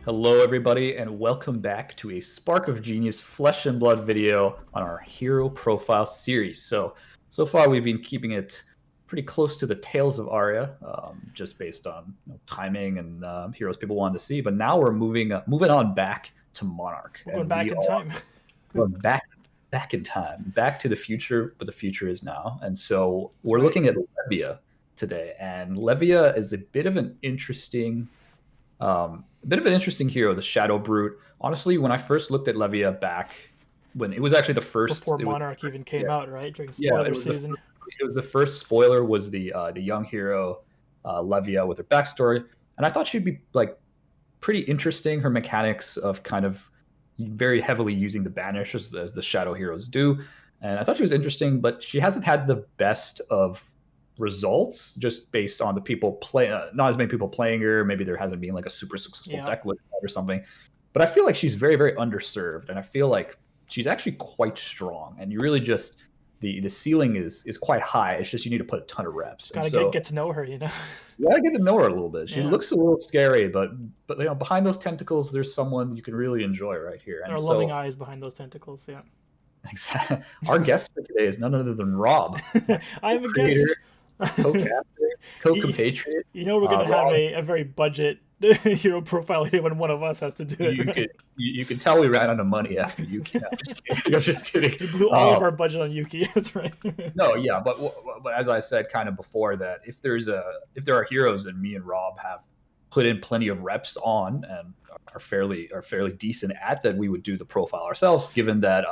Hello, everybody, and welcome back to a Spark of Genius Flesh and Blood video on our Hero Profile series. So far we've been keeping it pretty close to the Tales of Arya, just based on timing and heroes people wanted to see. But now we're moving on back to Monarch, We're going and back we in are time. going back in time, back to the future, but the future is now. And so That's we're right. looking at Levia today, and Levia is a bit of an interesting hero, the Shadow Brute. Honestly, when I first looked at Levia back when it was actually the first, Before it was Monarch even yeah, came out, right? During yeah, spoiler season. it was the first spoiler was the young hero Levia with her backstory, and I thought she'd be like pretty interesting. Her mechanics of kind of very heavily using the banish as the shadow heroes do, and I thought she was interesting, but she hasn't had the best of results just based on the people play not as many people playing her. Maybe there hasn't been like a super successful Yeah. deck list or something, but I feel like she's very underserved, and I feel like she's actually quite strong, and you really just the ceiling is quite high. It's just you need to put a ton of reps, Just and gotta so get to know her, you know? you gotta get to know her a little bit. She Yeah. looks a little scary, but behind those tentacles, there's someone you can really enjoy right here. There And are loving so, eyes behind those tentacles, yeah. our guest for today is none other than Rob, I am a co-creator, guest. co-caster, you, co-compatriot. you know we're gonna have Rob, a very budget hero profile here when one of us has to do it, you right? could you can tell we ran out of money after you came. I'm just kidding. I'm just kidding. We blew all of Um, our budget on Yuki, that's right. no, yeah, but as I said kind of before, that if there are heroes that me and Rob have put in plenty of reps on and are fairly decent at, that we would do the profile ourselves, given that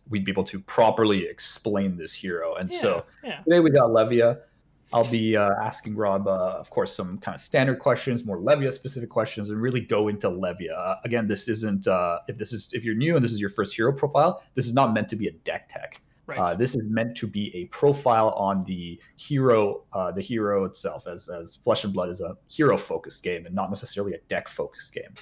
we'd be able to properly explain this hero. And Yeah, so yeah. today we got Levia. I'll be asking Rob, of course, some kind of standard questions, more Levia specific questions, and really go into Levia. Again, this isn't if you're new and this is your first hero profile, this is not meant to be a deck tech. Right. This is meant to be a profile on the hero itself, as Flesh and Blood is a hero focused game and not necessarily a deck focused game.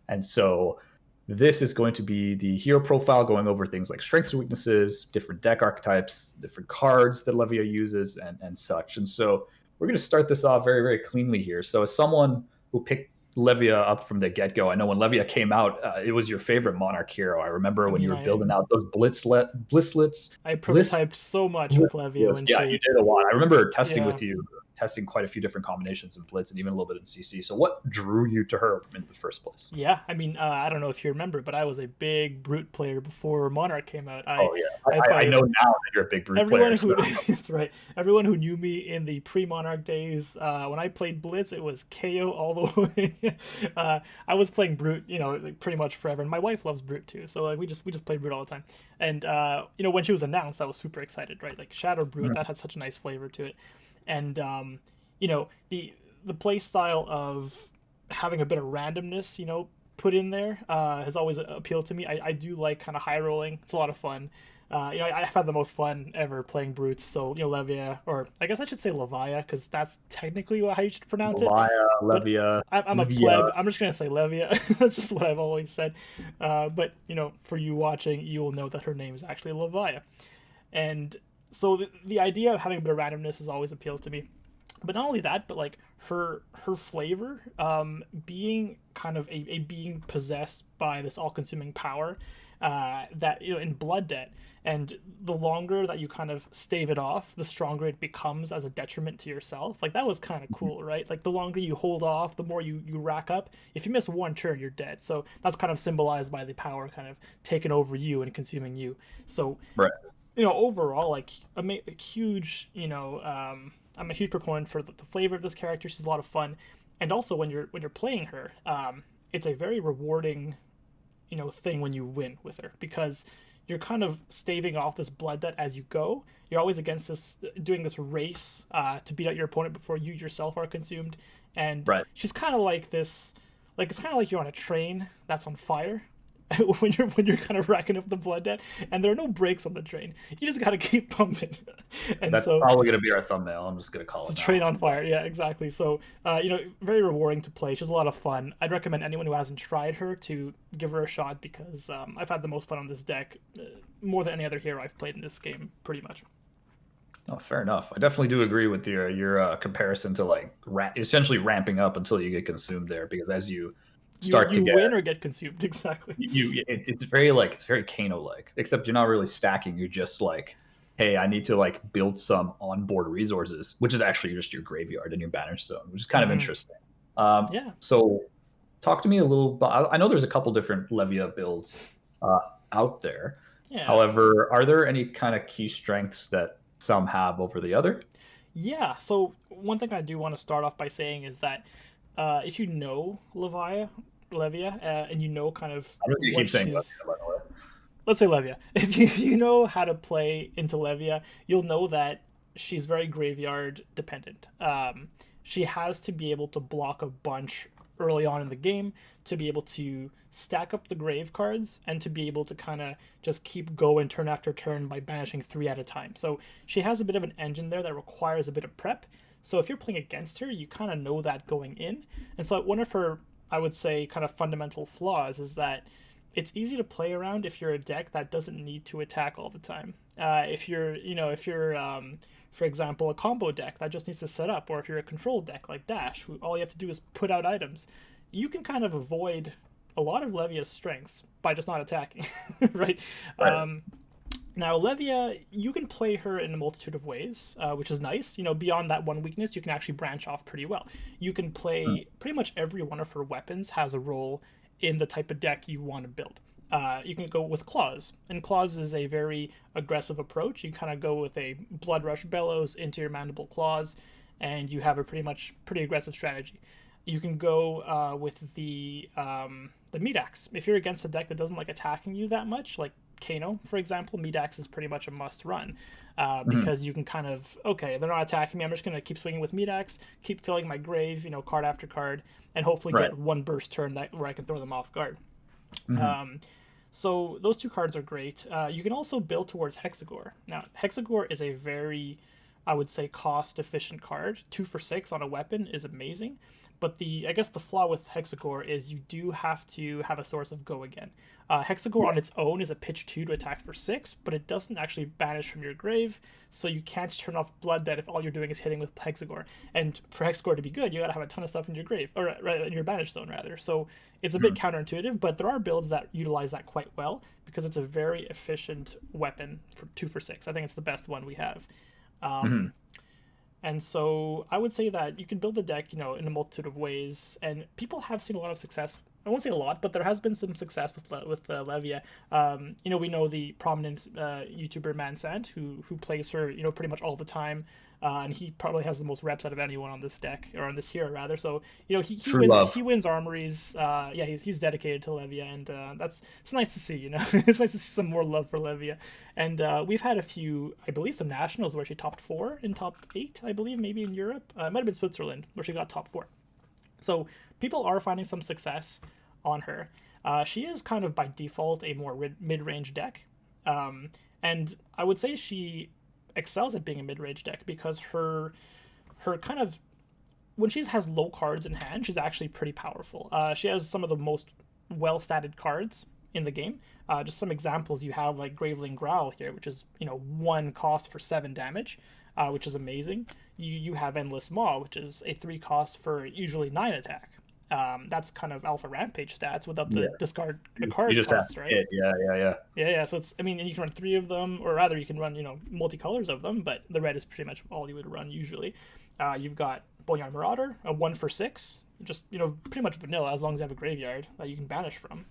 And so this is going to be the hero profile, going over things like strengths and weaknesses, different deck archetypes, different cards that Levia uses, and such. And so we're going to start this off very cleanly here. So as someone who picked Levia up from the get-go, I know when Levia came out, it was your favorite Monarch hero. I remember I when you mean, were I building out those Blitzlets, I Bliss prototyped so much with Blitz Levia list. when Yeah, you she, did a lot. I remember testing yeah. with you, testing quite a few different combinations in Blitz and even a little bit in CC. So what drew you to her in the first place? Yeah, I mean, I don't know if you remember, but I was a big Brute player before Monarch came out. Oh yeah, I I fight know now that you're a big brute player. everyone So who that's right. Everyone who knew me in the pre-Monarch days, when I played Blitz, it was KO all the way. I was playing Brute, like pretty much forever, and my wife loves Brute too. So like we just played Brute all the time. And when she was announced, I was super excited, right? Like Shadow Brute, that had such a nice flavor to it, and the play style of having a bit of randomness, put in there has always appealed to me. I do like kind of high rolling. It's a lot of fun. I've had the most fun ever playing brutes. So Levia, or I guess I should say Levia, because that's technically how you should pronounce it. Levia, But Levia, I'm a Levia. pleb. I'm just gonna say Levia. That's just what I've always said. But for you watching, you will know that her name is actually Levia. And so the idea of having a bit of randomness has always appealed to me. But not only that, but like her flavor, being kind of a being possessed by this all-consuming power, that in blood debt, and the longer that you kind of stave it off, the stronger it becomes as a detriment to yourself. Like that was kind of cool, right? Like the longer you hold off, the more you rack up. If you miss one turn, you're dead. So that's kind of symbolized by the power kind of taking over you and consuming you. So Right. overall, like a huge, I'm a huge proponent for the flavor of this character. She's a lot of fun, and also when you're playing her, it's a very rewarding, thing when you win with her, because you're kind of staving off this blood debt as you go. You're always against this, doing this race to beat out your opponent before you yourself are consumed, and Right. she's kind of like this, like it's kind of like you're on a train that's on fire, when you're kind of racking up the blood debt, and there are no brakes on the train. You just got to keep pumping. And That's so probably going to be our thumbnail. I'm just going to call it's a it train now. on fire. Yeah, exactly. So very rewarding to play. She's a lot of fun. I'd recommend anyone who hasn't tried her to give her a shot, because I've had the most fun on this deck, more than any other hero I've played in this game, pretty much. Oh, fair enough. I definitely do agree with your comparison to like essentially ramping up until you get consumed there, because as you start to You get win or get consumed. Exactly. it's very like it's very Kano like, except you're not really stacking. You're just like, hey, I need to like build some onboard resources, which is actually just your graveyard and your banish zone, which is kind of interesting. Yeah. So talk to me a little. But I know there's a couple different Levia builds out there. Yeah. However, are there any kind of key strengths that some have over the other? Yeah. So one thing I do want to start off by saying is that if you know Levia, and you know kind of I know you what keep saying she's, Levia, by the way. let's say Levia. If you know how to play into Levia, you'll know that she's very graveyard dependent. She has to be able to block a bunch early on in the game to be able to stack up the grave cards and to be able to kind of just keep going turn after turn by banishing 3 at a time. So she has a bit of an engine there that requires a bit of prep. So if you're playing against her, you kind of know that going in. And so one of her, I would say, kind of fundamental flaws is that it's easy to play around if you're a deck that doesn't need to attack all the time. If you're, for example, a combo deck that just needs to set up, or if you're a control deck like Dash, who all you have to do is put out items, you can kind of avoid a lot of Levia's strengths by just not attacking, right? Right. Now, Levia, you can play her in a multitude of ways, which is nice. Beyond that one weakness, you can actually branch off pretty well. You can play pretty much every one of her weapons has a role in the type of deck you want to build. You can go with Claws, and Claws is a very aggressive approach. You kind of go with a Blood Rush Bellows into your Mandible Claws, and you have a pretty aggressive strategy. You can go with the Meat Axe. If you're against a deck that doesn't like attacking you that much, like Kano, for example, Meat Axe is pretty much a must run, because you can kind of, okay, they're not attacking me, I'm just going to keep swinging with Meat Axe, keep filling my grave, card after card, and hopefully Right. get one burst turn where I can throw them off guard. So those two cards are great. You can also build towards Hexagore. Now, Hexagore is a very, I would say, cost-efficient card. 2 for 6 on a weapon is amazing. But I guess the flaw with Hexagore is you do have to have a source of go again. Hexagore on its own is a pitch 2 to attack for 6, but it doesn't actually banish from your grave, so you can't turn off Blood Dead if all you're doing is hitting with Hexagore. And for Hexagore to be good, you gotta have a ton of stuff in your grave, or in your banish zone rather. So it's a bit counterintuitive, but there are builds that utilize that quite well because it's a very efficient weapon for 2 for 6. I think it's the best one we have. And so I would say that you can build the deck, in a multitude of ways, and people have seen a lot of success. I won't say a lot, but there has been some success with Levia. We know the prominent YouTuber Mansant who plays her, pretty much all the time, and he probably has the most reps out of anyone on this deck, or on this hero rather. So he wins armories. Yeah, he's dedicated to Levia, and it's nice to see. It's nice to see some more love for Levia. And we've had a few, I believe, some nationals where she topped 4 in top 8. I believe maybe in Europe. It might have been Switzerland where she got top 4. So people are finding some success on her. She is kind of by default a more mid-range deck, and I would say she excels at being a mid-range deck because her kind of, when she has low cards in hand, she's actually pretty powerful. She has some of the most well-statted cards in the game. Just some examples, you have like Graveling Growl here, which is 1 cost for 7 damage, which is amazing. You have Endless Maw, which is a 3 cost for usually 9 attack. That's kind of Alpha Rampage stats without the discard a card cost, right? Yeah. So and you can run 3 of them, or rather, you can run multicolors of them, but the red is pretty much all you would run usually. You've got Boneyard Marauder, a 1 for 6, just pretty much vanilla as long as you have a graveyard that you can banish from,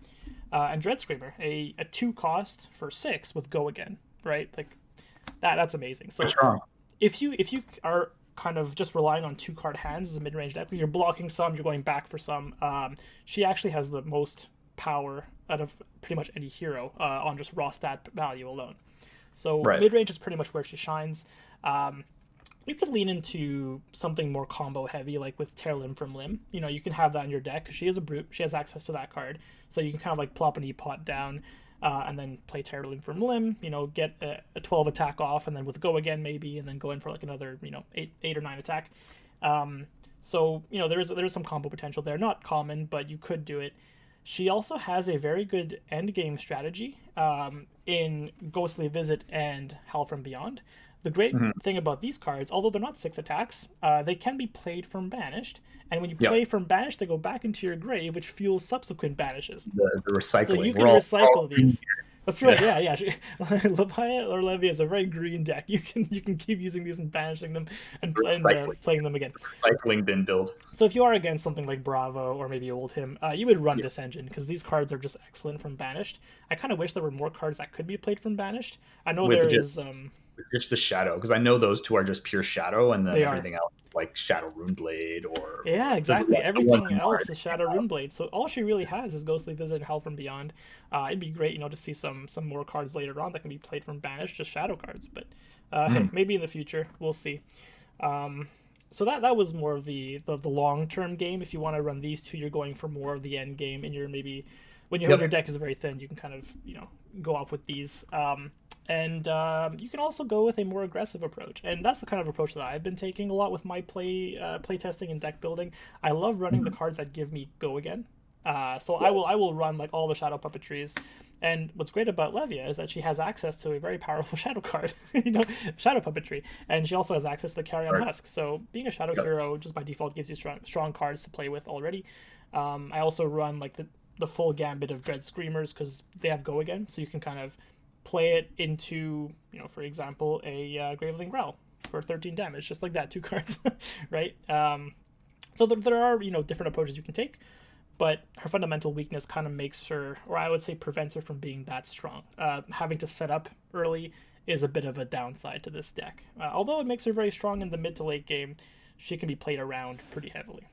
and Dread Screamer, a 2 cost for 6 with Go Again, right? Like that's amazing. So if you are kind of just relying on 2 card hands as a mid-range deck, you're blocking some, you're going back for some, she actually has the most power out of pretty much any hero on just raw stat value alone. So mid-range is pretty much where she shines. You could lean into something more combo heavy, like with Tear Limb from Limb. You can have that in your deck because she is a brute, she has access to that card, so you can kind of like plop an E-Pot down, and then play Tear Limb from Limb, get a 12 attack off, and then with Go Again maybe, and then go in for like another 8 or 9 attack. So there is some combo potential there, not common, but you could do it. She also has a very good end game strategy in Ghostly Visit and Hell from Beyond. The great Hmm. thing about these cards, although they're not 6 attacks, they can be played from banished. And when you Yep. play from banished, they go back into your grave, which fuels subsequent banishes. The So you recycling. can We're all recycle these. That's right. yeah. Yeah, yeah. Levia or Levia is a very green deck. You can keep using these and banishing them and Recycling. playing them again. Recycling bin build. So if you are against something like Bravo or maybe Old Him, you would run Yeah. this engine because these cards are just excellent from banished. I kind of wish there were more cards that could be played from banished. I know With there just is. just the shadow, because I know those two are just pure shadow, and then They are. everything else like Shadow Runeblade or Yeah, exactly. the ones Everything in else Mars. is Shadow Runeblade. So all she really has is Ghostly Visit and Hell from Beyond. It'd be great, to see some more cards later on that can be played from banished, just shadow cards. But hey, Mm. maybe in the future we'll see. So that was more of the long term game. If you want to run these two, you're going for more of the end game, and you're maybe when your Yep. deck is very thin, you can kind of go off with these. And you can also go with a more aggressive approach, and that's the kind of approach that I've been taking a lot with my play testing and deck building. I love running the Mhm. cards that give me go again. So Yeah. I will run like all the shadow puppetries, and what's great about Levia is that she has access to a very powerful shadow card, shadow puppetry, and she also has access to Carrion Right. Husk. So being a shadow Yep. hero just by default gives you strong cards to play with already. I also run like the full gambit of Dread Screamers because they have go again, so you can kind of play it into, for example, a Graveling Growl for 13 damage, just like that, 2 cards, right? So there are, different approaches you can take, but her fundamental weakness kind of makes her, or I would say prevents her from being that strong. Having to set up early is a bit of a downside to this deck. Although it makes her very strong in the mid to late game, she can be played around pretty heavily.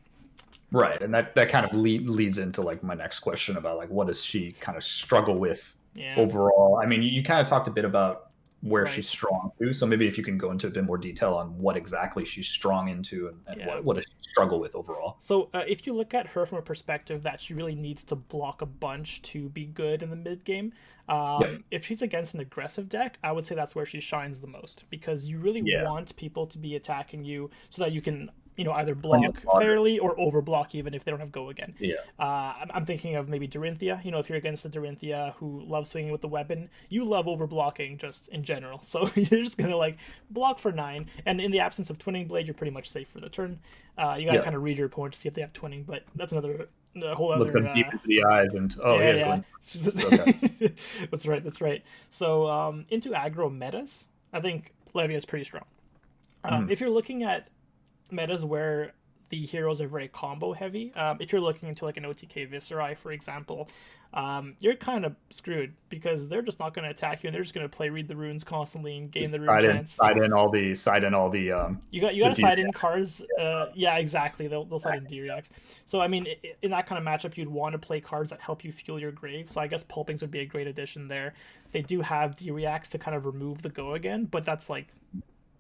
Right, and that kind of leads into like my next question about like what does she kind of struggle with Yeah, overall. I mean, you kind of talked a bit about where she's right. strong too, so maybe if you can go into a bit more detail on what exactly she's strong into and Yeah. what does she struggle with overall. So if you look at her from a perspective that she really needs to block a bunch to be good in the mid game, Yep. if she's against an aggressive deck, I would say that's where she shines the most because you really Yeah. want people to be attacking you so that you can either When you block log it. fairly or overblock even if they don't have go again. Yeah. I'm thinking of maybe Dorinthia. If you're against a Dorinthia who loves swinging with the weapon, you love overblocking just in general. So you're just gonna like block for 9, and in the absence of Twinning Blade, you're pretty much safe for the turn. You gotta Yeah. kind of read your opponent to see if they have Twinning, but that's a whole Look other. them deep into the eyes and oh, he Yeah, has yeah. Glen. Okay. That's right. That's right. So into aggro metas, I think Levia is pretty strong. Mm. If you're looking at metas where the heroes are very combo heavy, if you're looking into like an OTK Viserai, for example, you're kind of screwed because they're just not going to attack you and they're just going to play read the runes constantly and gain Just the rune chance. side in all the You got to deep. side in cards. Yeah, exactly. They'll side in D-Reacts. So I mean, in that kind of matchup, you'd want to play cards that help you fuel your grave. So I guess Pulpings would be a great addition there. They do have D-Reacts to kind of remove the go again, but that's like,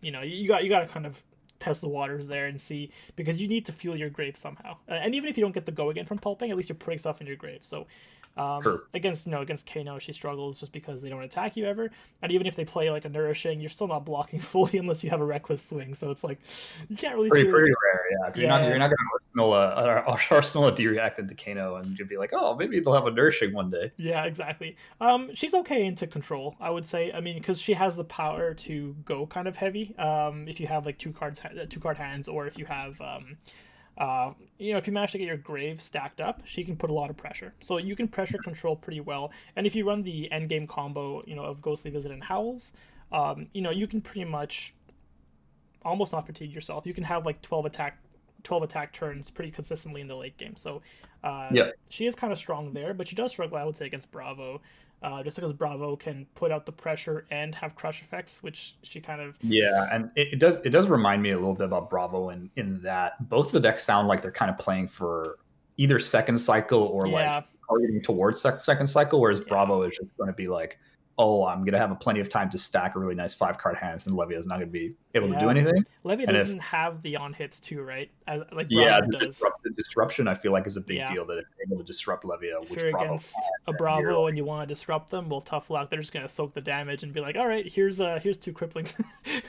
you got to kind of test the waters there and see because you need to fuel your grave somehow. And even if you don't get the go again from pulping, at least you're putting stuff in your grave. So Sure. against Kano, she struggles just because they don't attack you ever. And even if they play like a nourishing, you're still not blocking fully unless you have a reckless swing. So it's like you can't really Pretty feel. rare, yeah. 'Cause Yeah, you're not going to arsenal a D-React into Kano and you'll be like, oh, maybe they'll have a nourishing one day. yeah, exactly. She's okay into control, I would say. I mean, because she has the power to go kind of heavy. If you have like 2 card hands, or if you have if you manage to get your grave stacked up, she can put a lot of pressure. So you can pressure control pretty well. And if you run the end game combo, of Ghostly Visit and Howls, you can pretty much almost not fatigue yourself. You can have like 12 attack turns pretty consistently in the late game. So Yeah. she is kind of strong there, but she does struggle, I would say, against Bravo. Just because Bravo can put out the pressure and have crush effects, which she kind of. Yeah, and it does remind me a little bit about Bravo in that both the decks sound like they're kind of playing for either second cycle or Yeah, like targeting towards second cycle, whereas yeah. Bravo is just going to be like, oh, I'm going to have plenty of time to stack a really nice 5 card hands, and Levia is not going to be able to do Yeah. anything. Levia And if doesn't have the on hits too, right? Like yeah, Bravo does. the disruption I feel like is a big Yeah. deal that if you're able to disrupt Levia, If which you're Bravo against can, a then you're Bravo like, and you want to disrupt them, well, tough luck. They're just gonna soak the damage and be like, "All right, here's 2 cripplings."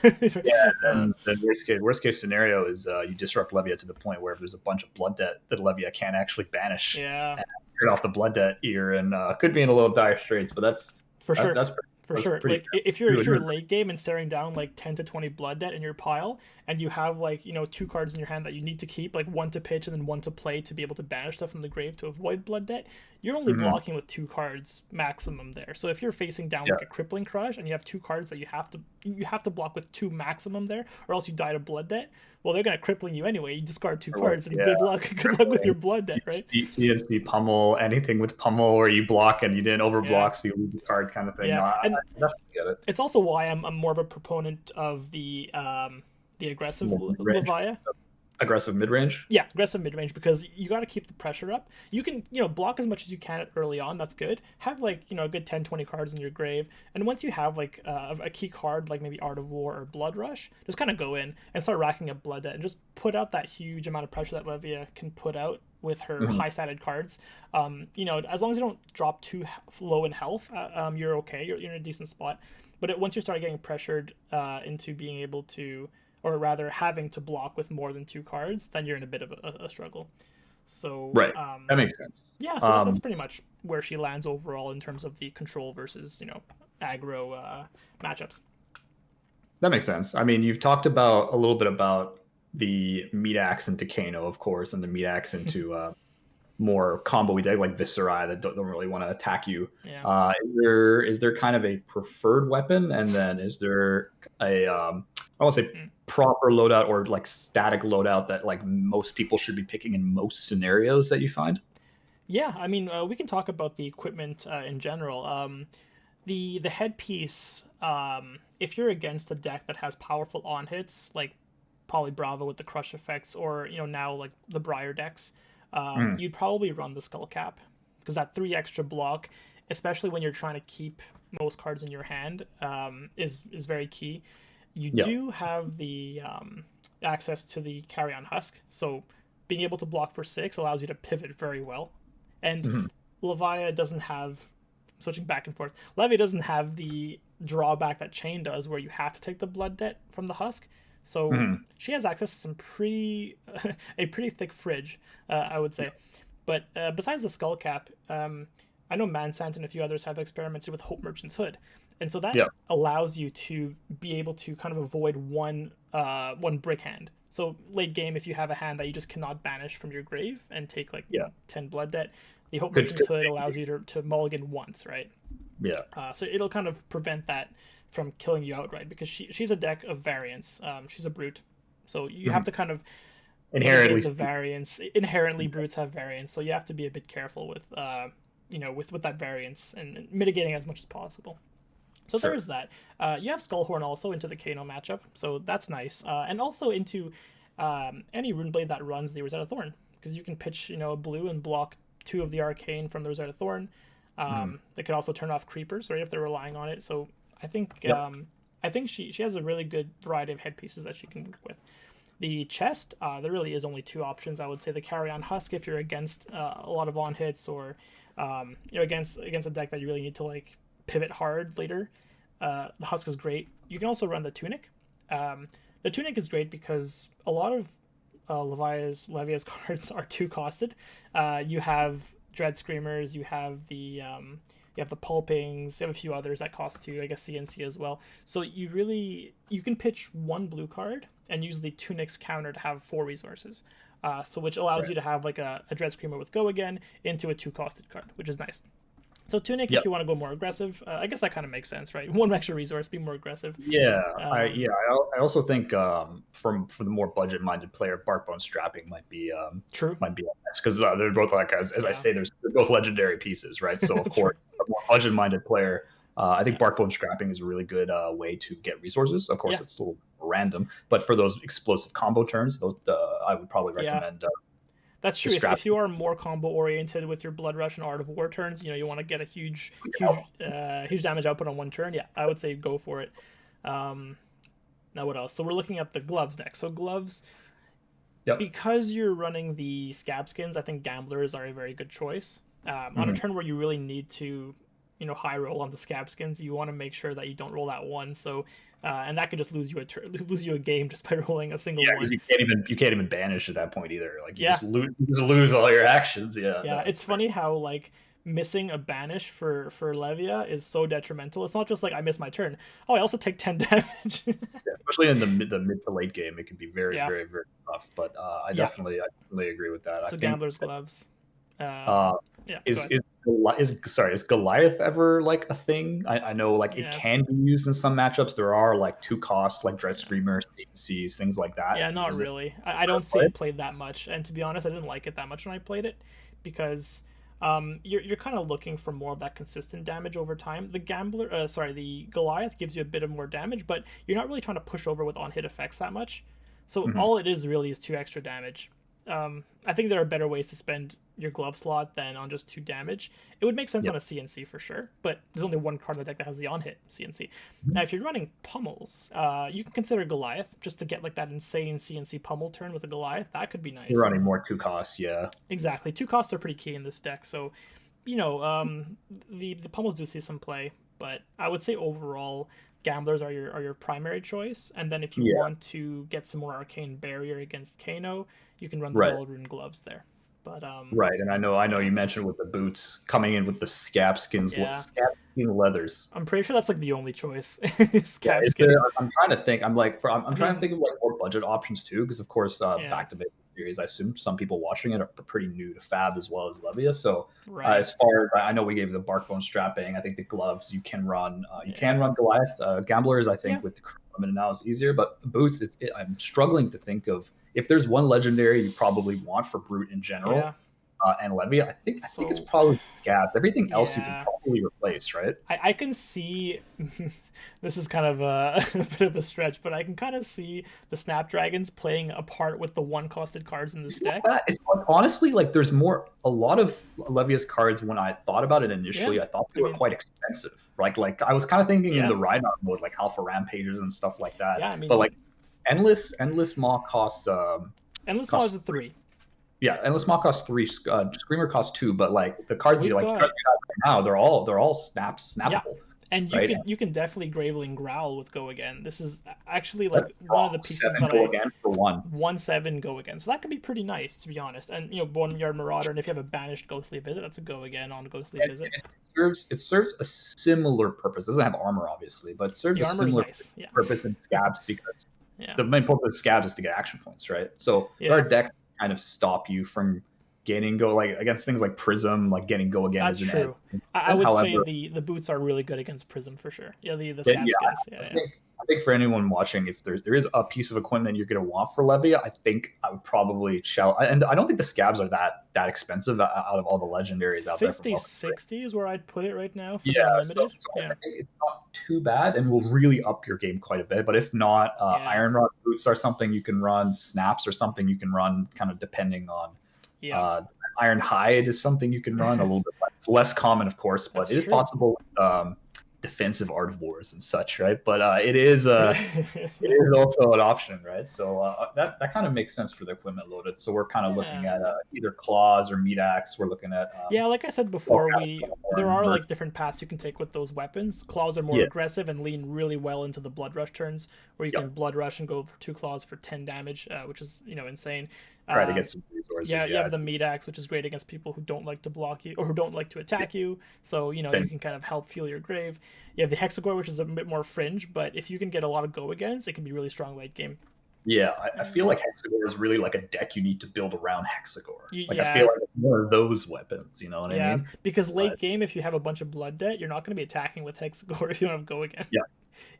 yeah, Uh, and the worst case scenario is you disrupt Levia to the point where if there's a bunch of blood debt that Levia can't actually banish yeah, and get off the blood debt, you're in could be in a little dire straits. But for sure. that's pretty For That's sure. pretty Like if you're good. late game and staring down like 10 to 20 blood debt in your pile, and you have like, you know, two cards in your hand that you need to keep, like one to pitch and then one to play to be able to banish stuff from the grave to avoid blood debt, you're only Mhm. blocking with two cards maximum there. So if you're facing down Yeah. like a crippling crush and you have two cards that you have to block with two maximum there, or else you die to blood debt, well they're gonna crippling you anyway. You discard two Or like, cards and yeah, good luck. Good luck with your blood debt, right? CNC pummel, anything with pummel where you block and you didn't Yeah. overblock, so you lose the card kind of thing. Yeah. No, I And definitely get it. it's also why I'm more of a proponent of the aggressive More mid-range, Levia. aggressive mid range. Yeah, aggressive mid range because you got to keep the pressure up. You can, you know, block as much as you can early on. That's good. Have like, you know, a good 10, 20 cards in your grave. And once you have like a key card like maybe Art of War or Blood Rush, just kind of go in and start racking up blood debt and just put out that huge amount of pressure that Levia can put out with her high statted cards. You know, as long as you don't drop too low in health, you're okay. You're in a decent spot. But once you start getting pressured into being able to, or rather having to block with more than two cards, then you're in a bit of a struggle. So Right. That makes sense. yeah, so that's pretty much where she lands overall in terms of the control versus, you know, aggro matchups. That makes sense. I mean, you've talked about a little bit about the meat axe into Kano, of course, and the meat axe into more combo deck like Viscera that don't really want to attack you. Yeah. Is there kind of a preferred weapon, and then is there a I won't say proper loadout or like static loadout that like most people should be picking in most scenarios that you find? Yeah, I mean, we can talk about the equipment in general. The headpiece, if you're against a deck that has powerful on hits, like Poly Bravo with the crush effects, or you know now like the Briar decks, you'd probably run the Skull Cap because that 3 extra block, especially when you're trying to keep most cards in your hand, is very key. You do have the access to the Carry On Husk, so being able to block for 6 allows you to pivot very well. And Levia doesn't have, switching back and forth, Levia doesn't have the drawback that Chain does where you have to take the blood debt from the husk. So she has access to some a pretty thick fridge, I would say. But besides the skull cap, I know Mansant and a few others have experimented with Hope Merchant's Hood. And so that allows you to be able to kind of avoid one brick hand. So late game, if you have a hand that you just cannot banish from your grave and take like 10 blood debt, the Hope Merchant's Hood allows you to mulligan once, right? Yeah. So it'll kind of prevent that from killing you outright because she's a deck of variance. She's a brute, so you have to kind of Inherently the variance. Inherently, brutes have variance, so you have to be a bit careful with with that variance and mitigating as much as possible. So there's that. You have Skullhorn also into the Kano matchup, so that's nice. And also into any Runeblade that runs the Rosetta Thorn, because you can pitch a blue and block 2 of the Arcane from the Rosetta Thorn. They could also turn off Creepers, right, if they're relying on it. So I think she has a really good variety of headpieces that she can work with. The chest, there really is only 2 options. I would say the Carry On Husk if you're against a lot of on hits, or against a deck that you really need to like pivot hard later. The Husk is great. You can also run the Tunic. The Tunic is great because a lot of Levia's cards are 2 costed. You have Dread Screamers, you have the Pulpings, you have a few others that cost 2, I guess CNC as well. So you can pitch 1 blue card and use the Tunic's counter to have 4 resources. So which allows you to have like a Dread Screamer with Go Again into a 2-costed card, which is nice. So Tunic, if you want to go more aggressive, I guess that kind of makes sense, right? 1 extra resource, be more aggressive. I also think for the more budget-minded player, Barkbone Strapping might be true. Might be nice because they're both like as I say, they're both legendary pieces, right? So of course, a more budget-minded player, I think Barkbone Strapping is a really good way to get resources. Of course, it's a little random, but for those explosive combo turns, those I would probably recommend. That's true. If you are more combo oriented with your Blood Rush and Art of War turns, you want to get a huge damage output on 1 turn. Yeah, I would say go for it. Now what else? So we're looking at the gloves next. So gloves, because you're running the scab skins, I think gamblers are a very good choice. On a turn where you really need to, high roll on the scab skins, you want to make sure that you don't roll that 1. So. And that could just lose you a game just by rolling a single 1. You can't even banish at that point either. Like you just lose all your actions. It's funny how like missing a banish for Levia is so detrimental. It's not just like I miss my turn. Oh, I also take 10 damage. Yeah, especially in the mid to late game, it can be very, Yeah. very, very tough. But Yeah. I definitely agree with that. I So think Gambler's Gloves. uh, Yeah, go is ahead. is Goliath ever like a thing? I know like it Yeah. can be used in some matchups. There are like 2 costs like Dread Screamer, CNCs, things like that. Yeah, not Is it really. I don't see play? it played that much, and to be honest, I didn't like it that much when I played it because you're kind of looking for more of that consistent damage over time. The Goliath gives you a bit of more damage, but you're not really trying to push over with on hit effects that much. So Mhm. all it is really is 2 extra damage. I think there are better ways to spend your glove slot than on just 2 damage. It would make sense Yeah. on a CNC for sure, but there's only one card in the deck that has the on hit CNC. Now, Mhm. if you're running pummels, you can consider Goliath just to get like that insane CNC pummel turn with a Goliath. That could be You're nice. running more 2 costs, yeah. Exactly. 2 costs are pretty key in this deck, so the pummels do see some play, but I would say overall gamblers are your primary choice, and then if you Yeah, want to get some more arcane barrier against Kano, you can run the right. Null gloves there. But Right, and I know yeah, you mentioned with the boots coming in with the yeah, scab skin leathers. I'm pretty sure that's like the only choice. Yeah, Scab is there? skins. I'm trying to think. I'm I trying to mean, think of like more budget options too, because of course, yeah, back to basics series. I assume some people watching it are pretty new to Fab as well as Levia. So right, as far as I know, we gave the bark bone strapping. I think the gloves you can run. You yeah, can run Goliath. Gamblers, I yeah, think with the limited now is easier, but boots. I'm struggling to think of if there's one legendary you probably want for brute in general. yeah. And Levia, I think it's So probably scabs. Everything else you can yeah, probably replace, right? I can see this is kind of a, a bit of a stretch, but I can kind of see the Snapdragons playing a part with the 1 costed cards in this It's not deck. bad. It's honestly like there's a lot of Levia's cards when I thought about it Yeah, initially, I thought I they were mean, quite expensive. Like I was kind of thinking in yeah, the Rhino mode, like Alpha Rampages and stuff like yeah, that. I But like mean, Endless Maw Endless Maw is costs a 3. yeah, Endless Maw costs 3, Screamer costs 2, but like the cards We've the cards got you have right now, they're all yeah, snappable, and right? you can definitely Graveling Growl with Go Again. This is actually like That's one of the strong. pieces 7 that go I again for 1. 1/7 Go Again, so that could be pretty nice to be honest. And Boneyard Marauder, and if you have a banished Ghostly Visit, that's a Go Again on a Ghostly Visit. It serves a similar purpose. It doesn't have armor, obviously, but it serves The a armor's similar nice. Yeah, purpose in scabs because yeah, the main purpose of scabs is to get action points, right? So there are yeah. decks that kind of stop you from gaining go like against things like Prism, like getting go again That's is an edge. true. I would say However, the boots are really good against Prism for sure. Yeah, the yeah, scab skins. I Yeah, yeah, think I think for anyone watching, if there is a piece of equipment you're going to want for Levia, I think I would probably shell. And I don't think the scabs are that expensive out of all the legendaries out there from 50, Welcome. 60 is where I'd put it right now for Yeah, the so, unlimited. so Yeah, I think it's not too bad and will really up your game quite a bit. But if not, yeah, Iron Rod boots are something you can run. Snaps are something you can run, kind of depending on. yeah. Uh, Iron Hide is something you can run a little bit less common, of course, but That's it is true. possible. Defensive Art of Wars and such, right? But it Yeah, is also an option, right? So that kind of makes sense for the equipment loaded. So we're kind of looking yeah. at either claws or meat axe. We're looking at Yeah, like I said all before, kinds of there more are merc- like different paths you can take with those weapons. Claws are more yeah, aggressive and lean really well into the blood rush turns, where you yeah. can blood rush and go for 2 claws for 10 damage, which is insane. Try to Uh, get some resources. yeah, you Yeah, have the meat axe, which is great against people who don't like to block you or who don't like to yeah. attack you. So you Then can kind of help fuel your grave. You have the hexagore, which is a bit more fringe, but if you can get a lot of go against, it can be really strong late game. yeah, I feel like Hexagore is really like a deck you need to build around Hexagore. Like I feel Yeah, like it's one of those weapons. You know what I yeah, mean? because late But game, if you have a bunch of blood debt, you're not going to be attacking with hexagore if you don't have go again. yeah,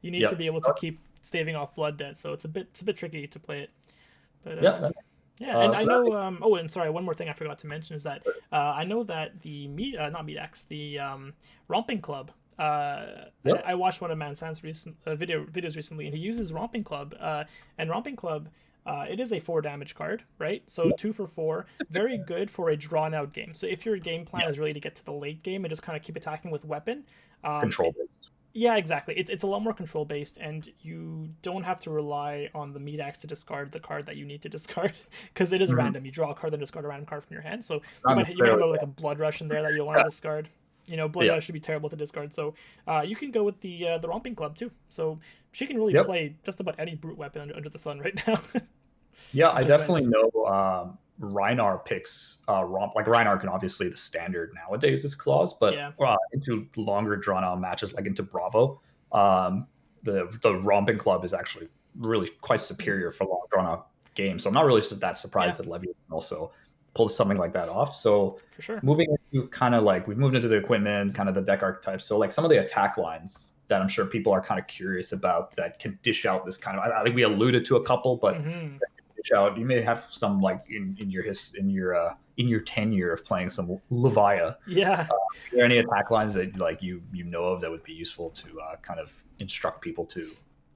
You need yeah, to be able to keep staving off blood debt, so it's a bit tricky to play it. But yeah. yeah, and I So that know. makes Oh, and sorry, one more thing I forgot to mention is that I know that the not meat axe, the romping club. yeah, I watched one of Mansan's recent videos recently, and he uses romping club. And romping club, it is a 4 damage card, right? So yeah, 2 for 4, very good for a drawn out game. So if your game plan yeah. is really to get to the late game and just kind of keep attacking with weapon, um, Control based. yeah, exactly. It's a lot more control based, and you don't have to rely on the meat axe to discard the card that you need to discard because it is Mm-hmm. random. You draw a card, then discard a random card from your hand. So Not you might have necessarily. like a blood rush in there that you don't want to discard. Blood Yeah. rush should be terrible to discard. So you can go with the romping club too. So she can really Yep. play just about any brute weapon under the sun right now. Yeah, I Which is definitely nice. know. Reinar picks Romp. Like Reinar can obviously the standard nowadays is claws, but Yeah. into longer drawn out matches like into Bravo, um, the Romping Club is actually really quite superior for long drawn out games. So I'm not really that Yeah, surprised that Levy can also pull something like that off. So for sure. moving into kind of like we've moved into the equipment, kind of the deck archetypes. So like some of the attack lines that I'm sure people are kind of curious about that can dish out this kind of. I think we alluded to a couple, but Hmm. dish out. You may have some like in your tenure of playing some Levia. Yeah. Are there any attack lines that like you know of that would be useful to kind of instruct people to?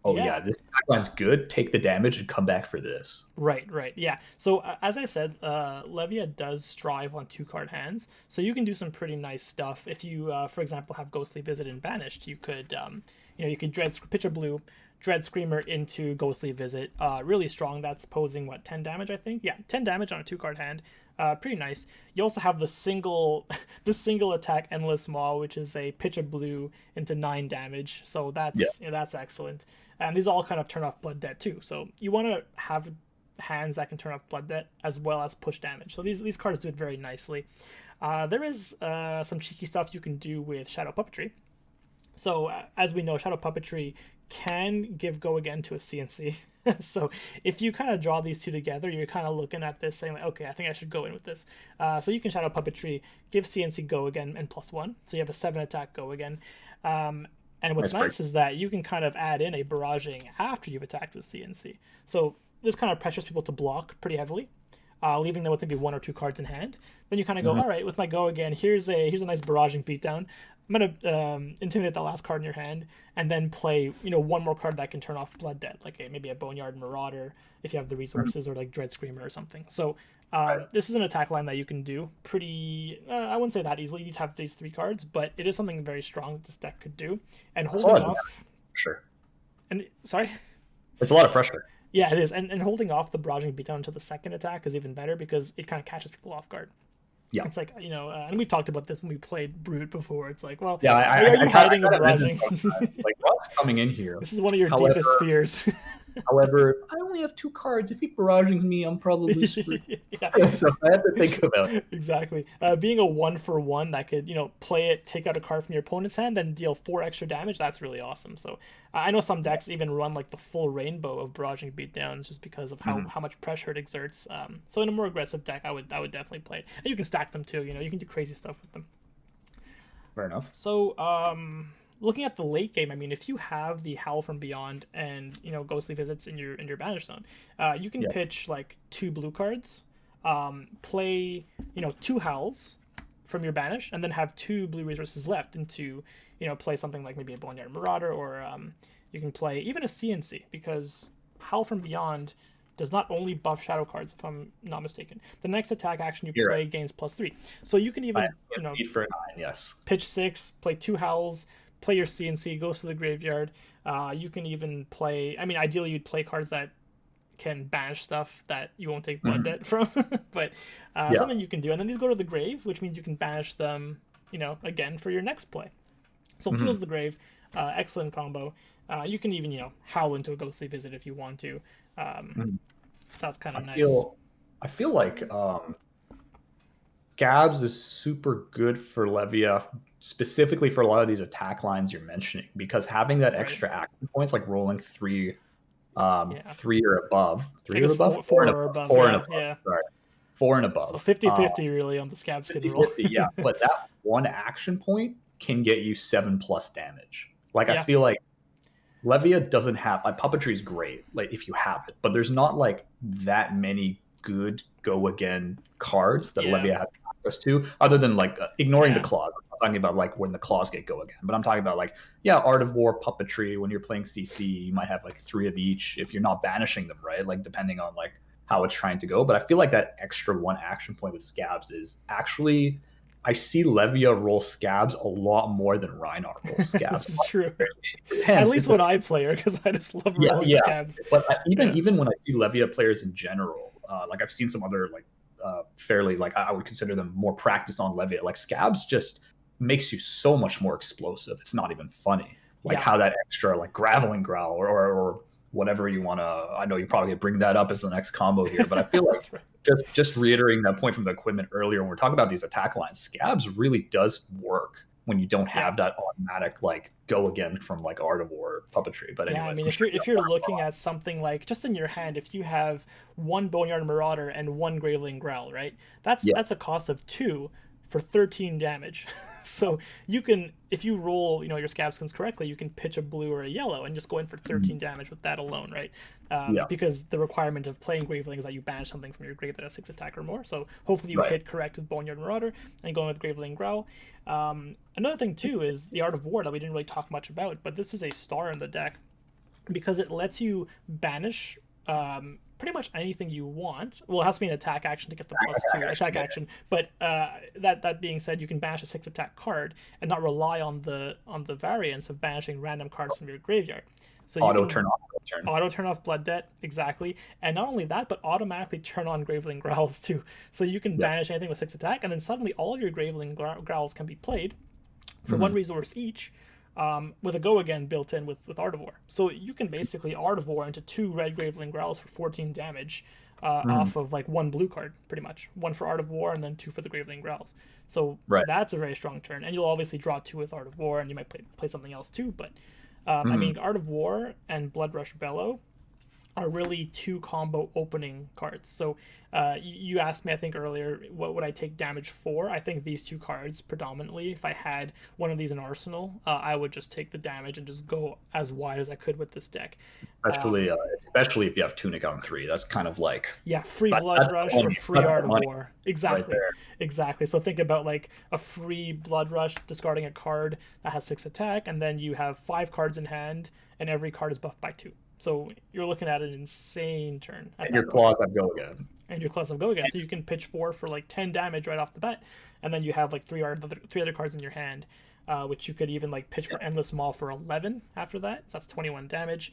Oh Yeah. yeah, this attack line's good. Take the damage and come back for this. Right, right. Yeah. So as I said, Levia does strive on 2-card hands, so you can do some pretty nice stuff. If you, for example, have Ghostly Visit and Banished, you could, you could pitch a blue, Dread Screamer into Ghostly Visit. Really strong. That's posing what 10 damage, I think. Yeah, 10 damage on a 2-card hand. Pretty nice. You also have the single, the single attack Endless Maw, which is a pitch a blue into 9 damage. So Yeah, that's excellent. And these all kind of turn off Blood Debt too. So you want to have hands that can turn off Blood Debt as well as push damage. So these cards do it very nicely. There is some cheeky stuff you can do with Shadow Puppetry. So as we know, Shadow Puppetry can give go again to a CNC. So if you kind of draw these two together, you're kind of looking at this saying like, okay, I think I should go in with this. So you can Shadow Puppetry, give CNC go again and +1. So you have a 7 attack go again. And what's nice is that you can kind of add in a barraging after you've attacked with CNC. So this kind of pressures people to block pretty heavily, leaving them with maybe 1 or 2 cards in hand. Then you kind of go, all right, with my go again, here's a nice barraging beatdown. I'm gonna intimidate that last card in your hand, and then play one more card that can turn off Blood Debt, like maybe a Boneyard Marauder if you have the resources, or like Dread Screamer or something. So this is an attack line that you can do pretty. I wouldn't say that easily. You'd have these 3 cards, but it is something very strong that this deck could do. And holding off, sure. And sorry, it's a lot of pressure. Yeah, it is, and holding off the barraging beatdown until the second attack is even better because it kind of catches people off guard. Yeah, it's like and we talked about this when we played Brute before. It's like, well, yeah, are you hiding a barraging? Like, Rob's coming in here. This is one of your deepest fears. However, I only have 2 cards. If he barrages me, I'm probably screwed. Yeah. So I have to think about it. Exactly. Being a 1-for-1 that could, play it, take out a card from your opponent's hand, then deal 4 extra damage, that's really awesome. So I know some decks even run like the full rainbow of barraging beatdowns just because of how much pressure it exerts. So in a more aggressive deck, I would definitely play it. And you can stack them too, you can do crazy stuff with them. Fair enough. So, looking at the late game, I mean, if you have the Howl from Beyond and Ghostly Visits in your banish zone, you can pitch like 2 blue cards, play 2 Howls from your banish, and then have 2 blue resources left into play something like maybe a Boneyard Marauder, or you can play even a CNC, because Howl from Beyond does not only buff shadow cards, if I'm not mistaken. The next attack action you play gains +3. So you can even for 9, yes. Pitch 6, play 2 Howls, play your CNC, goes to the graveyard. You can even play, I mean, ideally you'd play cards that can banish stuff that you won't take Blood Debt from, but something you can do. And then these go to the grave, which means you can banish them, again for your next play. So Fuels the Grave, excellent combo. You can even, howl into a Ghostly Visit if you want to. So that's kind of nice. I feel like Scabs is super good for Levia, specifically for a lot of these attack lines you're mentioning, because having that extra action points, like rolling 3 or above, 4 and above. Sorry, 4 and above. So 50-50 really on the Scab skid roll. Yeah, but that 1 action point can get you 7+ damage. Like I feel like Levia doesn't have, like, puppetry is great, like if you have it, but there's not like that many good go again cards that Levia has access to, other than like ignoring the claws. I'm talking about like when the claws get go again, but I'm talking about like Art of War, puppetry. When you're playing CC, you might have like 3 of each if you're not banishing them, right? Like depending on like how it's trying to go. But I feel like that extra 1 action point with Scabs is actually, I see Levia roll Scabs a lot more than Reinar rolls Scabs. This is true. At least when I play her, because I just love rolling Scabs. But even when I see Levia players in general, like I've seen some other like fairly, like I would consider them more practiced on Levia. Like Scabs just makes you so much more explosive. It's not even funny. Like how that extra like Graveling Growl or whatever you want to. I know you probably bring that up as the next combo here, but I feel like That's right. just reiterating that point from the equipment earlier when we're talking about these attack lines, scabs really does work when you don't have that automatic like go again from like Art of War puppetry. But Yeah, I anyways, mean, I'm sure if you're looking at something like just in your hand, if you have one Boneyard Marauder and one Graveling Growl, right? yeah. That's a cost of 2 for 13 damage. So you can, if you roll, your scab skins correctly, you can pitch a blue or a yellow and just go in for 13 damage with that alone, right? Yeah. Because the requirement of playing Graveling is that you banish something from your grave that has 6 attack or more. So hopefully you hit correct with Boneyard Marauder and going with Graveling Growl. Another thing too is the Art of War that we didn't really talk much about, but this is a star in the deck because it lets you banish pretty much anything you want. Well, it has to be an attack action to get the +2 attack action. But that being said, you can banish a 6 attack card and not rely on the variance of banishing random cards from your graveyard. So you Auto can turn off. auto turn off Blood Debt, exactly, and not only that, but automatically turn on Graveling Growls too. So you can banish anything with 6 attack, and then suddenly all of your Graveling Growls can be played for 1 resource each. With a go again built in with Art of War. So you can basically Art of War into 2 red Graveling Growls for 14 damage off of like 1 blue card, pretty much. 1 for Art of War and then 2 for the Graveling Growls. So that's a very strong turn. And you'll obviously draw 2 with Art of War, and you might play something else too. But I mean, Art of War and Blood Rush Bellow are really 2 combo opening cards. So you asked me, I think earlier, what would I take damage for? I think these 2 cards predominantly. If I had one of these in Arsenal, I would just take the damage and just go as wide as I could with this deck. Especially if you have Tunic on 3, that's kind of like free Blood Rush or free Art of War. Exactly, right exactly. So think about like a free Blood Rush, discarding a card that has 6 attack, and then you have 5 cards in hand, and every card is buffed by 2. So you're looking at an insane turn. And your claws have go again. And your claws have go again. So you can pitch 4 for like 10 damage right off the bat, and then you have like 3 other cards in your hand, which you could even like pitch for Endless Maw for 11 after that. So that's 21 damage.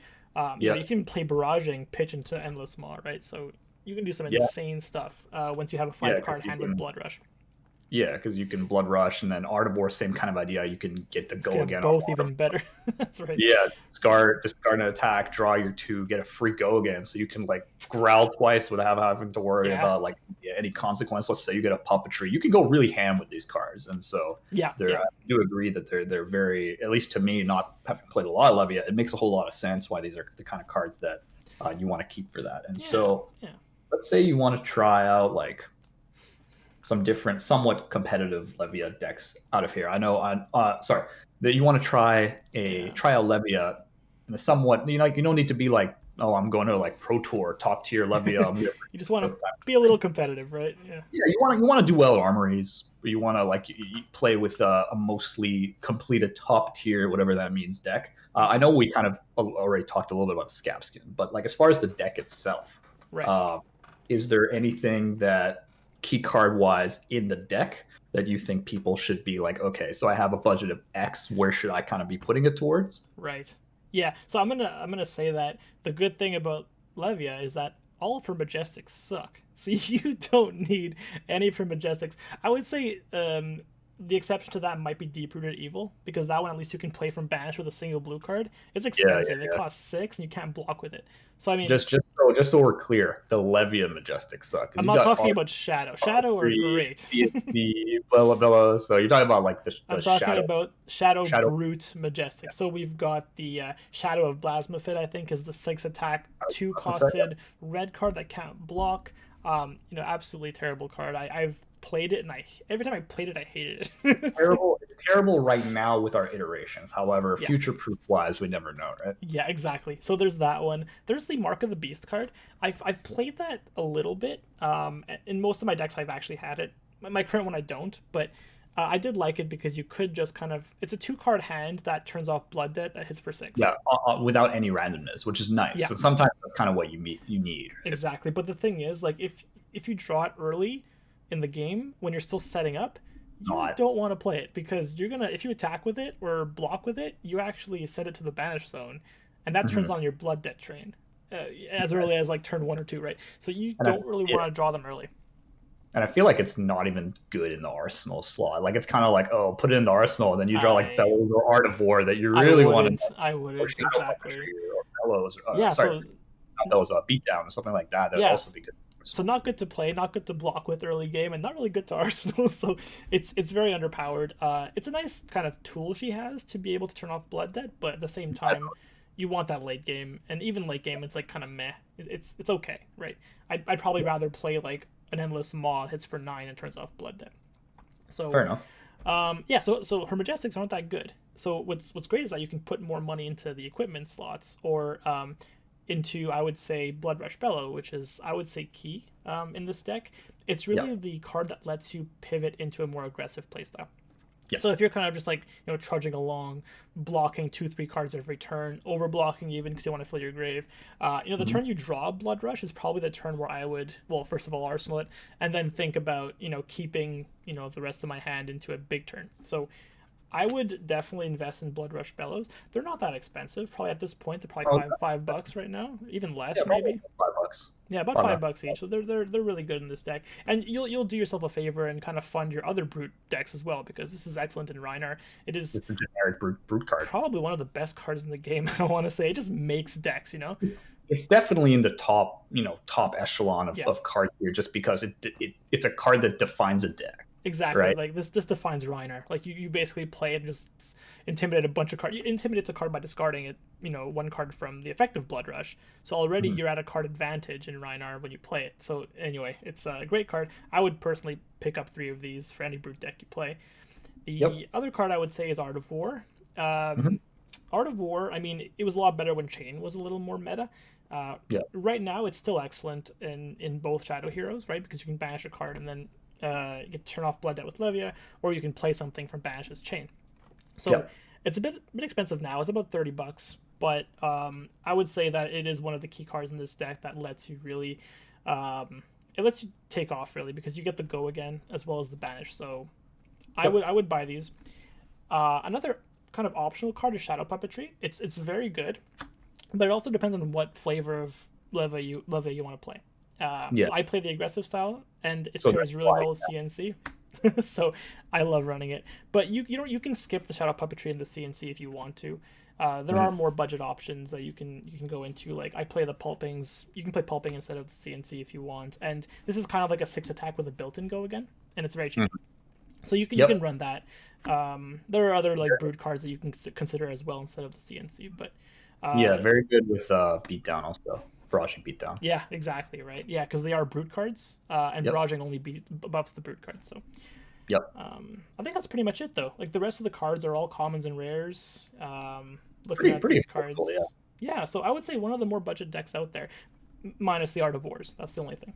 You can play Barraging, pitch into Endless Maw, right? So you can do some insane stuff once you have a 5-card hand with Blood Rush. Yeah, because you can Blood Rush, and then Art of War, same kind of idea. You can get the go again. Both even better. That's right. Yeah, discard an attack, draw your 2, get a free go again. So you can like growl twice without having to worry about like any consequence. Let's say you get a puppetry, you can go really ham with these cards. And so I do agree that they're very, at least to me, not having played a lot of Levia, it makes a whole lot of sense why these are the kind of cards that you want to keep for that. And so let's say you want to try out like some different, somewhat competitive Levia decks out of here. I know, that you want to try out Levia in a somewhat, you don't need to be like, oh, I'm going to like Pro Tour, top tier Levia. You just want to be a little competitive, right? Yeah. Yeah, you want to do well at armories, but you want to like you play with a mostly completed top tier, whatever that means, deck. I know we kind of already talked a little bit about the scab skin, but like as far as the deck itself, is there anything that key card wise in the deck that you think people should be like, okay, so I have a budget of X, where should I kind of be putting it towards? Right. Yeah. So I'm gonna say that the good thing about Levia is that all of her Majestics suck. So you don't need any of her Majestics. I would say the exception to that might be Deep-Rooted Evil, because that one at least you can play from banish with a single blue card. It's expensive. It costs 6 and you can't block with it. So I mean, just so we're clear, the Levia Majestics suck. I'm not talking about Shadow. Shadow are great. the Bella. So you're talking about like the I'm talking about Shadow Brute Majestic. So we've got the Shadow of Blasmafit, I think, is the 6 attack, 2 costed red card that can't block. Absolutely terrible card. I've played it, and every time I played it, I hated it. It's terrible right now with our iterations. However, future-proof wise, we never know, right? Yeah, exactly. So there's that one. There's the Mark of the Beast card. I've played that a little bit. In most of my decks, I've actually had it. My current one, I don't, but I did like it because you could just kind of... It's a 2-card hand that turns off Blood Debt that hits for 6. Yeah, without any randomness, which is nice. Yeah. So sometimes that's kind of what you need. Right? Exactly. But the thing is, like, if you draw it early in the game when you're still setting up, you don't want to play it, because you're gonna, if you attack with it or block with it, you actually set it to the banish zone, and that turns on your Blood Debt train as early as like turn 1 or 2, right? So you don't really want to draw them early. And I feel like it's not even good in the Arsenal slot. Like, it's kind of like, oh, put it in the Arsenal, and then you draw like Bellows or Art of War that you really want to. I wouldn't, exactly. Bellows. Yeah, Sorry, so not Bellows. Beatdown or something like that. That would yeah, also be good. so not good to play, not good to block with early game, and not really good to Arsenal. So it's very underpowered. It's a nice kind of tool she has to be able to turn off Blood Debt, but at the same time, you want that late game, and even late game, it's like kind of meh. It's okay, right? I'd probably rather play like an endless maw hits for 9 and turns off Blood Debt. So Fair enough. yeah, so her majestics aren't that good. So what's great is that you can put more money into the equipment slots or into, I would say, Blood Rush Bellow, which is, I would say, key in this deck. It's really Yeah. the card that lets you pivot into a more aggressive playstyle. Yeah. So if you're kind of just like, trudging along, blocking 2-3 cards every turn, over blocking even because you want to fill your grave, the turn you draw Blood Rush is probably the turn where I would, well, first of all, Arsenal it, and then think about, keeping, the rest of my hand into a big turn. So I would definitely invest in Blood Rush Bellows. They're not that expensive. Probably at this point, they're probably Oh, $5 right now, even less yeah, probably maybe. $5. Yeah, about Probably. $5 each. So they're really good in this deck, and you'll do yourself a favor and kind of fund your other brute decks as well, because this is excellent in Reinar. It is It's a generic brute card. probably one of the best cards in the game. I want to say it just makes decks. It's definitely in the top, top echelon Yeah. of cards here, just because it's a card that defines a deck. Exactly. Right. Like this defines Reinar. Like you basically play it and just intimidate a bunch of cards. You intimidates a card by discarding it, one card from the effective Blood Rush. So already you're at a card advantage in Reinar when you play it. So anyway, it's a great card. I would personally pick up 3 of these for any brute deck you play. The other card I would say is Art of War. Art of War, I mean, it was a lot better when Chain was a little more meta. Right now, it's still excellent in both Shadow Heroes, right? Because you can banish a card and then you can turn off Blood Debt with Levia, or you can play something from Banish's Chain. So it's a bit expensive now. It's about $30, but I would say that it is one of the key cards in this deck that lets you really, it lets you take off really, because you get the go again as well as the banish. So I would buy these. Another kind of optional card is Shadow Puppetry. It's very good, but it also depends on what flavor of Levia you want to play. I play the aggressive style, and it pairs really well with CNC. So I love running it. But you can skip the Shadow Puppetry and the CNC if you want to. There are more budget options that you can go into. Like I play the Pulpings. You can play Pulping instead of the CNC if you want. And this is kind of like a 6 attack with a built-in go again, and it's very cheap. So you can run that. There are other like brute cards that you can consider as well instead of the CNC. But very good with beatdown also. Barraging beatdown. Yeah, exactly, right. Yeah, because they are brute cards, and barraging only buffs the brute cards. So, I think that's pretty much it though. Like the rest of the cards are all commons and rares. Looking at these cards, yeah. So I would say one of the more budget decks out there, minus the Art of Wars. That's the only thing.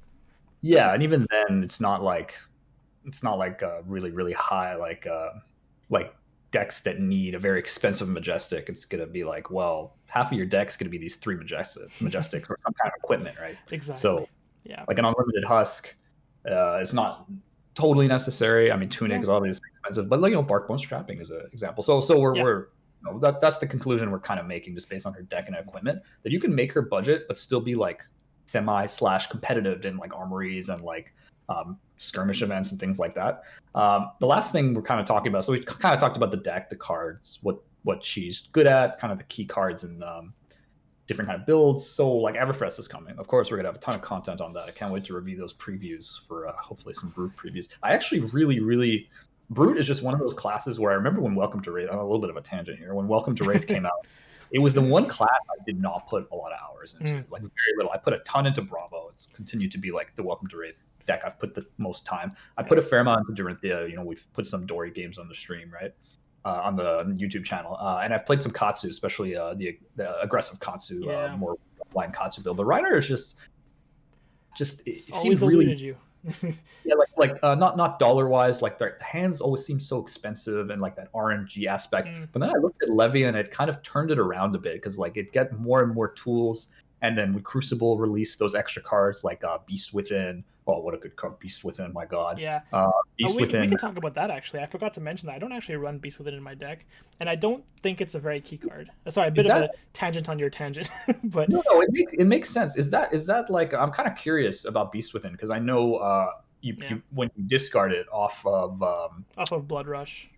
Yeah, and even then, it's not like really really high like decks that need a very expensive majestic. It's gonna be like, well, half of your deck's gonna be these 3 majestics or some kind of equipment, right? Exactly. So like an unlimited husk, it's not totally necessary. I mean, tunic is obviously expensive, but Barkbone Strapping is an example. So we're that's the conclusion we're kind of making just based on her deck and equipment, that you can make her budget but still be like semi/competitive in like armories and like skirmish events and things like that. The last thing we're kind of talking about, so we kind of talked about the deck, the cards, what she's good at, kind of the key cards and different kind of builds. So like Everfest is coming. Of course, we're gonna have a ton of content on that. I can't wait to review those previews for hopefully some Brute previews. I actually really Brute is just one of those classes where I remember when Welcome to Wraith, I'm a little bit of a tangent here, when Welcome to Wraith came out, it was the one class I did not put a lot of hours into, like very little. I put a ton into Bravo. It's continued to be like the Welcome to Wraith deck I've put the most time. I put a fair amount into Dorinthia. We've put some Dory games on the stream, right? On the YouTube channel. And I've played some Katsu, especially the aggressive Katsu, more line Katsu build. The Reiner is just it seems really eluded you. like not dollar wise, like the hands always seem so expensive and like that RNG aspect. But then I looked at Levia and it kind of turned it around a bit, because like it get more and more tools. And then with Crucible released those extra cards like Beast Within. Oh, what a good card, Beast Within! My God. Yeah. Beast we Within. can talk about that actually. I forgot to mention that I don't actually run Beast Within in my deck, and I don't think it's a very key card. Sorry, a bit of a tangent on your tangent, but no, it makes sense. Is that like, I'm kind of curious about Beast Within, because I know you when you discard it off of Blood Rush.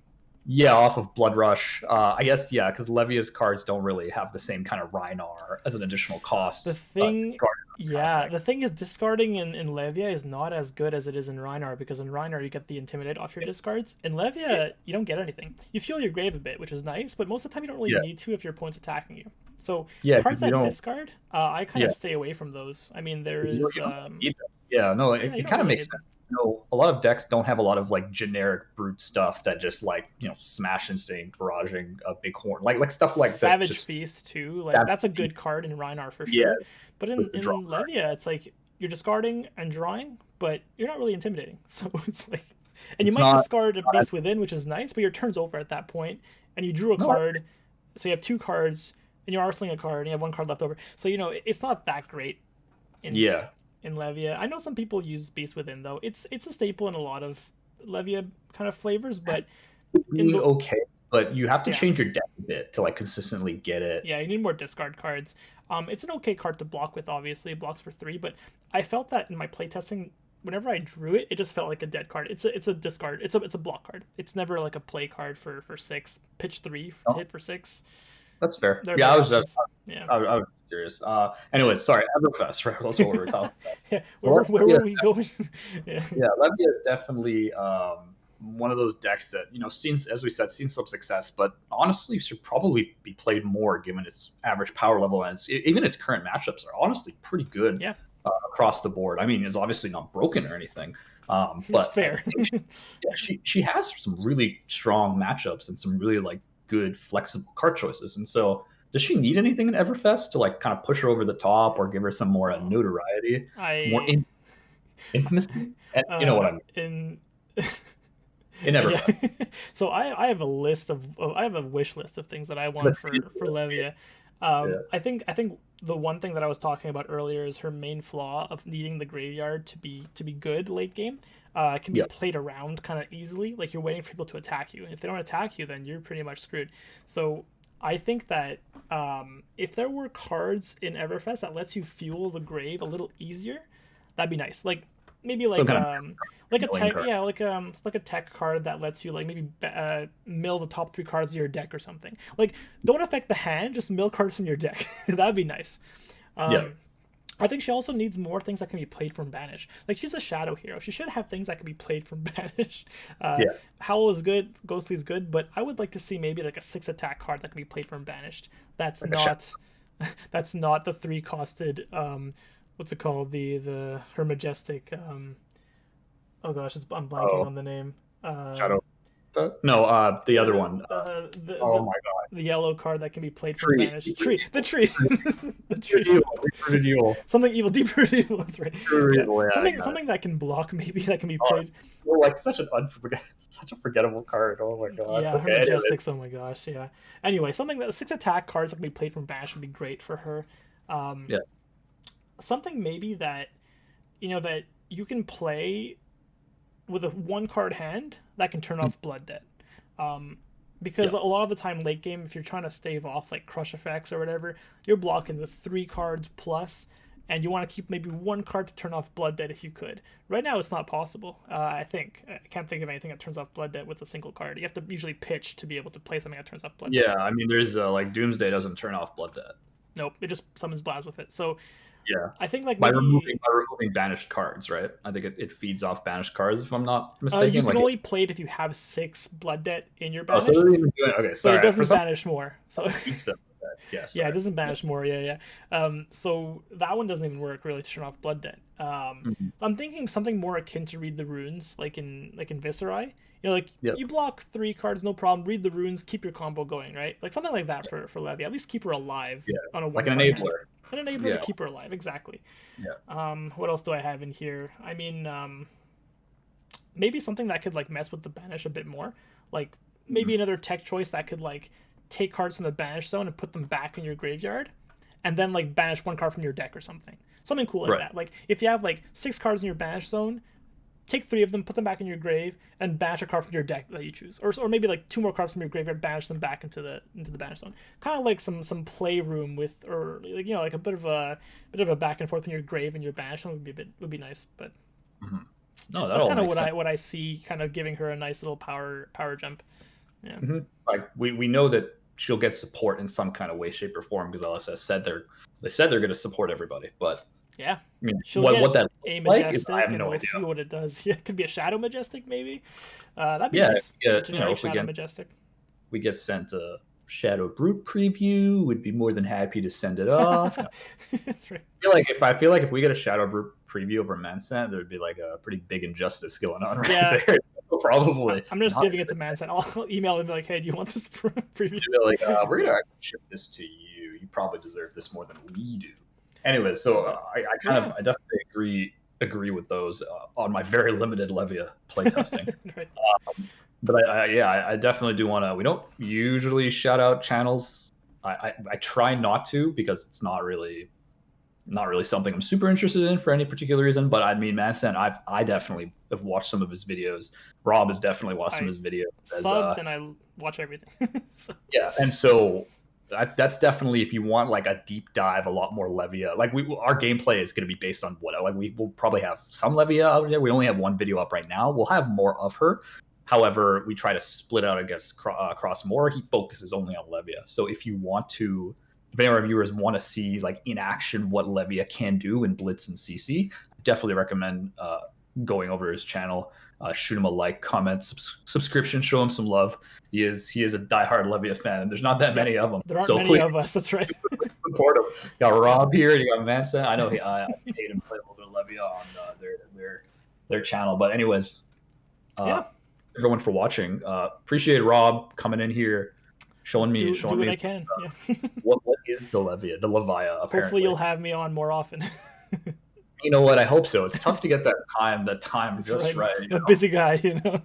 Yeah, off of Blood Rush. I guess, yeah, because Levia's cards don't really have the same kind of Rhinar as an additional The cost thing, discard kind of yeah, thing. the thing is discarding in Levia is not as good as it is in Rhinar, because in Rhinar you get the Intimidate off your discards. In Yeah, Levia, you don't get anything. You fuel your grave a bit, which is nice, but most of the time you don't really yeah, need to if your opponent's attacking you. So yeah, cards because you that don't. discard, I kind Yeah, of stay away from those. I mean, there 'cause is, you don't need them. Yeah, no, yeah, you it don't kind of really makes need sense. them. A lot of decks don't have a lot of like generic brute stuff that just like smash instinct, barraging a big horn, like stuff like that. Savage Just Feast too, like that that's a good piece. card in Rhinar for Yeah, sure. But with the draw in card. Levia, it's like you're discarding and drawing, but you're not really intimidating. So it's like, and you It's might not. discard a not as, Beast Within, which is nice, but your turn's over at that point, and you drew a no, card, so you have two cards, and you're arseling a card, and you have one card left over. So it's not that great in yeah, Levia. I know some people use Beast Within though. It's a staple in a lot of Levia kind of flavors, but in being the okay, but you have to yeah. change your deck a bit to like consistently get it. Yeah, you need more discard cards. It's an okay card to block with, obviously. It blocks for 3, but I felt that in my playtesting, whenever I drew it, it just felt like a dead card. It's a discard. It's a block card. It's never like a play card for 6. Pitch 3 to No, hit for 6. that's fair. There are Yeah, better options. Yeah. I was curious. Anyways, sorry, Everfest, right? That's what we were talking about. Yeah. Well, Where yeah, were we going? Yeah. yeah, Levia is definitely one of those decks that seen, as we said, seen some success, but honestly should probably be played more given its average power level, and even its current matchups are honestly pretty good Yeah. across the board. I mean, it's obviously not broken or anything, It's but I fair. think yeah, she has some really strong matchups and some really like good flexible card choices. And so, does she need anything in Everfest to like kind of push her over the top or give her some more Oh, notoriety, more I infamously? And you know what I mean in in yeah. Everfest. So I have a list I have a wish list of things that I want Let's see for this. Levia. Yeah, I think the one thing that I was talking about earlier is her main flaw of needing the graveyard to be good late game. Can be yeah, played around kind of easily. Like you're waiting for people to attack you, and if they don't attack you, then you're pretty much screwed. So I think that if there were cards in Everfest that lets you fuel the grave a little easier, that'd be nice. Like maybe some kind of like a milling tech, card. yeah, like a tech card that lets you like maybe mill the top 3 cards of your deck or something. Like don't affect the hand, just mill cards from your deck. That'd be nice. Yeah, I think she also needs more things that can be played from Banish. Like she's a shadow hero. She should have things that can be played from Banish. yeah, Howl is good, Ghostly is good, but I would like to see maybe like a 6 attack card that can be played from Banished. That's like a shot. not that's not the 3 costed what's it called? The her majestic oh gosh, I'm blanking Oh, on the name. shadow. No, the other one. Oh The my god, the yellow card that can be played from tree. Banished. The tree. The Deep tree. evil, deep evil, Something evil, deeper evil. That's right. true Yeah, evil. Yeah, I got it. something that can block, maybe that can be Oh, played. so, like such a forgettable card. Oh my god. Yeah, her Okay, anyways. majestics. Oh my gosh, yeah. Anyway, something that 6 attack cards that can be played from Bash would be great for her. Um, Yeah, something maybe that that you can play with a 1 card hand that can turn off Blood Debt. Because yeah, a lot of the time late game, if you're trying to stave off like crush effects or whatever, you're blocking with 3 cards plus, and you want to keep maybe 1 card to turn off Blood Debt if you could. Right now, it's not possible. I can't think of anything that turns off Blood Debt with a single card. You have to usually pitch to be able to play something that turns off Blood Debt. yeah. I mean, there's like Doomsday doesn't turn off Blood Debt. Nope, it just summons Blast with it. So Yeah, I think like by maybe removing banished cards, right? I think it feeds off banished cards if I'm not you mistaken. can Like, only play it if you have 6 Blood Debt in your oh, so banish, they're even doing okay. but it Sorry, for doesn't some banish more. So beats them. Yeah, yeah, it sorry. doesn't Yeah. banish more. Yeah, yeah. So that one doesn't even work really to turn off Blood Debt. Mhm. I'm thinking something more akin to Read the Runes, like in Viscerai. Like Yep. you block 3 cards, no problem. Read the runes, keep your combo going, right? Like something like that for Levy. At least keep her alive Yeah. on a Like 1 an card hand. enabler. An enabler Yeah. to keep her alive, exactly. Yeah. What else do I have in here? I mean, maybe something that could like mess with the banish a bit more. Like maybe Mhm. another tech choice that could like take cards from the banish zone and put them back in your graveyard, and then like banish 1 card from your deck or something. Something cool like Right. that. Like if you have like 6 cards in your banish zone, take 3 of them, put them back in your grave, and banish a card from your deck that you choose, or maybe like 2 more cards from your graveyard, banish them back into the banish zone. Kind of like some playroom with, or like like a bit of a back and forth in your grave and your banish zone would be nice. But Mhm. No, that that's all kind of makes sense. what I see kind of giving her a nice little power jump. Yeah. Like we know that she'll get support in some kind of way, shape, or form because LSS said they said they're going to support everybody. But Yeah. I mean, She'll get what that a looks like is I majestic, have and no we'll idea. see what it does. Yeah, it could be a shadow majestic, maybe. That'd be Yeah, nice. yeah. A generic shadow majestic. We get sent a Shadow Brute preview, would be more than happy to send it off. That's right. I feel like if we get a Shadow Brute preview over Mansant, there'd be like a pretty big injustice going on right Yeah. there. So probably. I'm just not. giving it to Manson. I'll email him and be like, hey, do you want this preview? Like, we're gonna actually ship this to you. You probably deserve this more than we do. Anyway, so I definitely agree with those on my very limited Levia playtesting. Right. But I definitely do want to. We don't usually shout out channels. I try not to because it's not really something I'm super interested in for any particular reason. But I mean, Manson, I definitely have watched some of his videos. Rob has definitely watched some of his videos. Subbed and I watch everything. So. Yeah, and so that's definitely if you want like a deep dive, a lot more Levia. Like our gameplay is going to be based on what like we will probably have some Levia out there. We only have one video up right now. We'll have more of her. However, we try to split out, I guess, across more. He focuses only on Levia. So if you want to, if any of our viewers want to see like in action what Levia can do in Blitz and CC, definitely recommend going over to his channel. Shoot him a like, comment, subscription, show him some love. He is a diehard Levia fan, and there's not that many of them. There aren't many of us. That's right. Support him. You got Rob here. You got Mansa. I know I paid him to play a little bit of Levia on their channel. But anyways, everyone for watching. Appreciate Rob coming in here, showing me what I can. what is the Levia, the Levia. Apparently, hopefully you'll have me on more often. You know what? I hope so. It's tough to get that time just right. I'm a busy guy, you know.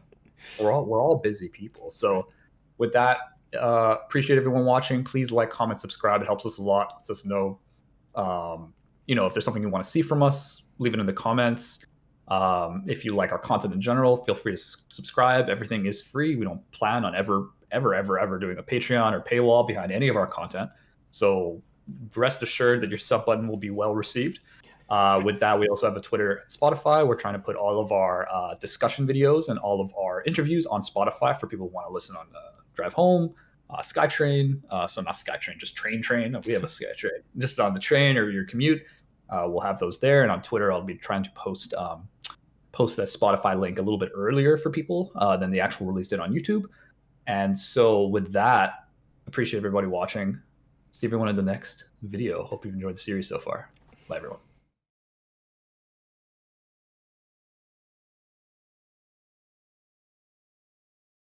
We're all busy people. So with that, appreciate everyone watching. Please like, comment, subscribe. It helps us a lot. Lets us know, if there's something you want to see from us, leave it in the comments. If you like our content in general, feel free to subscribe. Everything is free. We don't plan on ever doing a Patreon or paywall behind any of our content. So rest assured that your sub button will be well received. With that, we also have a Twitter and Spotify. We're trying to put all of our discussion videos and all of our interviews on Spotify for people who want to listen on the drive home, SkyTrain. So not SkyTrain, just train. We have a SkyTrain. Just on the train or your commute. We'll have those there. And on Twitter, I'll be trying to post that Spotify link a little bit earlier for people than the actual release did on YouTube. And so with that, appreciate everybody watching. See everyone in the next video. Hope you've enjoyed the series so far. Bye, everyone.